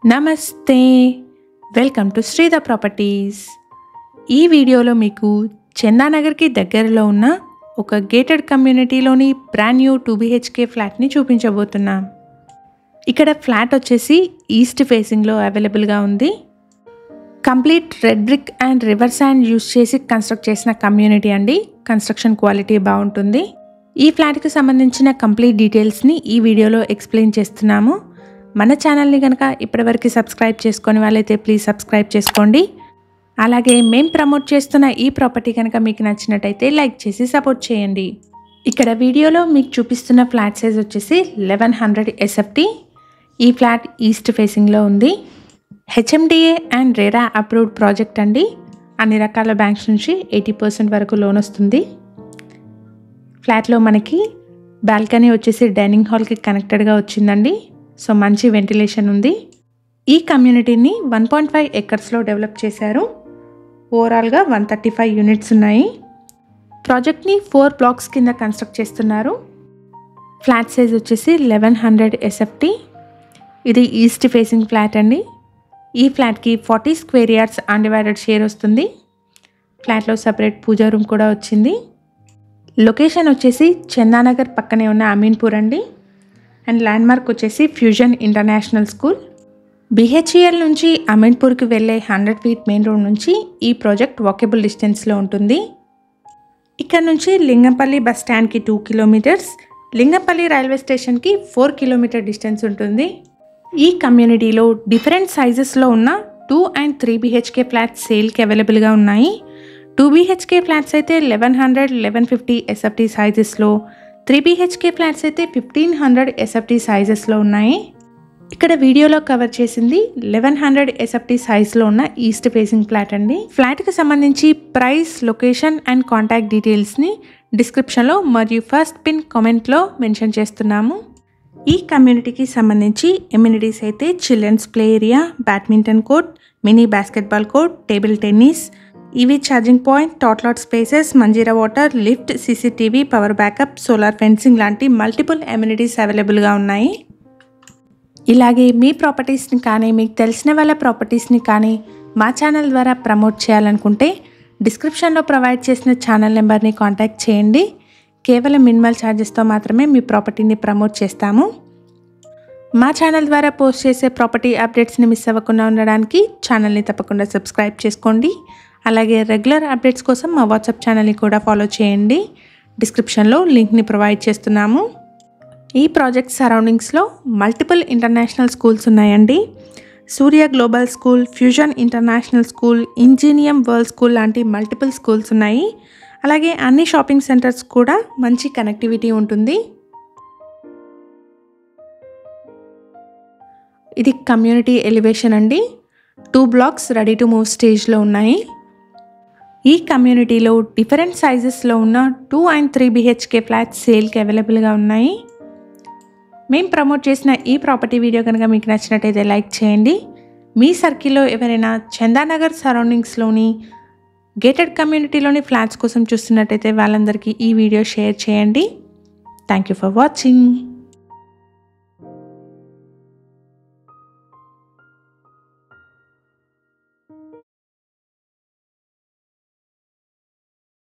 నమస్తే, welcome to శ్రీధ properties. ఈ వీడియోలో మీకు చందానగర్కి దగ్గరలో ఉన్న ఒక గేటెడ్ కమ్యూనిటీలోని బ్రాండ్ న్యూ 2BHK ఫ్లాట్ని చూపించబోతున్నాం. ఇక్కడ ఫ్లాట్ వచ్చేసి ఈస్ట్ ఫేసింగ్లో అవైలబుల్గా ఉంది. Complete red brick and river sand use చేసి కన్స్ట్రక్ట్ చేసిన కమ్యూనిటీ అండి. కన్స్ట్రక్షన్ క్వాలిటీ బాగుంటుంది. ఈ ఫ్లాట్కి సంబంధించిన కంప్లీట్ డీటెయిల్స్ని ఈ వీడియోలో ఎక్స్ప్లెయిన్ చేస్తున్నాము. మన ఛానల్ని కనుక ఇప్పటివరకు సబ్స్క్రైబ్ చేసుకొని వాళ్ళైతే ప్లీజ్ సబ్స్క్రైబ్ చేసుకోండి. అలాగే మేము ప్రమోట్ చేస్తున్న ఈ ప్రాపర్టీ కనుక మీకు నచ్చినట్టయితే లైక్ చేసి సపోర్ట్ చేయండి. ఇక్కడ వీడియోలో మీకు చూపిస్తున్న ఫ్లాట్ సైజ్ వచ్చేసి 1100 SFT. ఈ ఫ్లాట్ ఈస్ట్ ఫేసింగ్లో ఉంది. HMDA and RERA approved project అండి. అన్ని రకాల బ్యాంక్స్ నుంచి 80% వరకు లోన్ వస్తుంది. ఫ్లాట్లో మనకి బాల్కనీ వచ్చేసి డైనింగ్ హాల్కి కనెక్టెడ్గా వచ్చిందండి. సో మంచి వెంటిలేషన్ ఉంది. ఈ కమ్యూనిటీని 1.5 acresలో డెవలప్ చేశారు. ఓవరాల్గా 135 యూనిట్స్ ఉన్నాయి. ప్రాజెక్ట్ని 4 బ్లాక్స్ కింద కన్స్ట్రక్ట్ చేస్తున్నారు. ఫ్లాట్ సైజ్ వచ్చేసి 1100 SFT. ఇది ఈస్ట్ ఫేసింగ్ ఫ్లాట్ అండి. ఈ ఫ్లాట్కి 40 స్క్వేర్ యార్డ్స్ అన్డివైడెడ్ షేర్ వస్తుంది. ఫ్లాట్లో సపరేట్ పూజా రూమ్ కూడా వచ్చింది. లొకేషన్ వచ్చేసి చందానగర్ పక్కనే ఉన్న అమీన్పూర్ అండి. అండ్ ల్యాండ్మార్క్ వచ్చేసి ఫ్యూజన్ ఇంటర్నేషనల్ స్కూల్. BHEL నుంచి అమీన్పూర్కి వెళ్ళే 100 feet మెయిన్ రోడ్ నుంచి ఈ ప్రాజెక్ట్ వాకబుల్ డిస్టెన్స్లో ఉంటుంది. ఇక్కడ నుంచి లింగంపల్లి బస్ స్టాండ్కి 2 kilometers, లింగంపల్లి రైల్వే స్టేషన్కి 4 kilometer డిస్టెన్స్ ఉంటుంది. ఈ కమ్యూనిటీలో డిఫరెంట్ సైజెస్లో ఉన్న 2 and 3 BHK ఫ్లాట్స్ సేల్కి అవైలబుల్గా ఉన్నాయి. 2 BHK ఫ్లాట్స్ అయితే 1100, 1150 SFT సైజెస్లో, 3 BHK ఫ్లాట్స్ అయితే 1500 SFT సైజెస్లో ఉన్నాయి. ఇక్కడ వీడియోలో కవర్ చేసింది 1100 SFT సైజ్లో ఉన్న ఈస్ట్ ఫేసింగ్ ఫ్లాట్ అండి. ఫ్లాట్కి సంబంధించి ప్రైస్, లొకేషన్ అండ్ కాంటాక్ట్ డీటెయిల్స్ని డిస్క్రిప్షన్లో మరియు ఫస్ట్ పిన్ కామెంట్లో మెన్షన్ చేస్తున్నాము. ఈ కమ్యూనిటీకి సంబంధించి ఎమ్యూనిటీస్ అయితే children's play area, badminton court, mini basketball court, table tennis, EV charging point, tot lot spaces, Manjira water, lift, CCTV, power backup, solar fencing లాంటి మల్టిపుల్ ఎమ్యూనిటీస్ అవైలబుల్గా ఉన్నాయి. ఇలాగే మీ ప్రాపర్టీస్ని కానీ మీకు తెలిసిన వాళ్ళ ప్రాపర్టీస్ని కానీ మా ఛానల్ ద్వారా ప్రమోట్ చేయాలనుకుంటే డిస్క్రిప్షన్లో ప్రొవైడ్ చేసిన ఛానల్ నెంబర్ని కాంటాక్ట్ చేయండి. కేవలం మినిమల్ ఛార్జెస్తో మాత్రమే మీ ప్రాపర్టీని ప్రమోట్ చేస్తాము. మా ఛానల్ ద్వారా పోస్ట్ చేసే ప్రాపర్టీ అప్డేట్స్ని మిస్ అవ్వకుండా ఉండడానికి ఛానల్ని తప్పకుండా సబ్స్క్రైబ్ చేసుకోండి. అలాగే రెగ్యులర్ అప్డేట్స్ కోసం మా వాట్సాప్ ఛానల్ని కూడా ఫాలో చేయండి. డిస్క్రిప్షన్లో లింక్ని ప్రొవైడ్ చేస్తున్నాము. ఈ ప్రాజెక్ట్ సరౌండింగ్స్లో మల్టిపుల్ ఇంటర్నేషనల్ స్కూల్స్ ఉన్నాయండి. Surya global school, fusion international school, Ingenium world school లాంటి మల్టిపుల్ స్కూల్స్ ఉన్నాయి. అలాగే అన్ని షాపింగ్ సెంటర్స్ కూడా మంచి కనెక్టివిటీ ఉంటుంది. ఇది కమ్యూనిటీ ఎలివేషన్ అండి. 2 blocks రెడీ టు మూవ్ స్టేజ్లో ఉన్నాయి. ఈ కమ్యూనిటీలో డిఫరెంట్ సైజెస్లో ఉన్న 2 and 3 BHK ఫ్లాట్స్ సేల్కి అవైలబుల్గా ఉన్నాయి. మేము ప్రమోట్ చేసిన ఈ ప్రాపర్టీ వీడియో కనుక మీకు నచ్చినట్టయితే లైక్ చేయండి. మీ సర్కిల్లో ఎవరైనా చందానగర్ సరౌండింగ్స్లోని గేటెడ్ కమ్యూనిటీలోని ఫ్లాట్స్ కోసం చూస్తున్నట్టయితే వాళ్ళందరికీ ఈ వీడియో షేర్ చేయండి. Thank you for watching.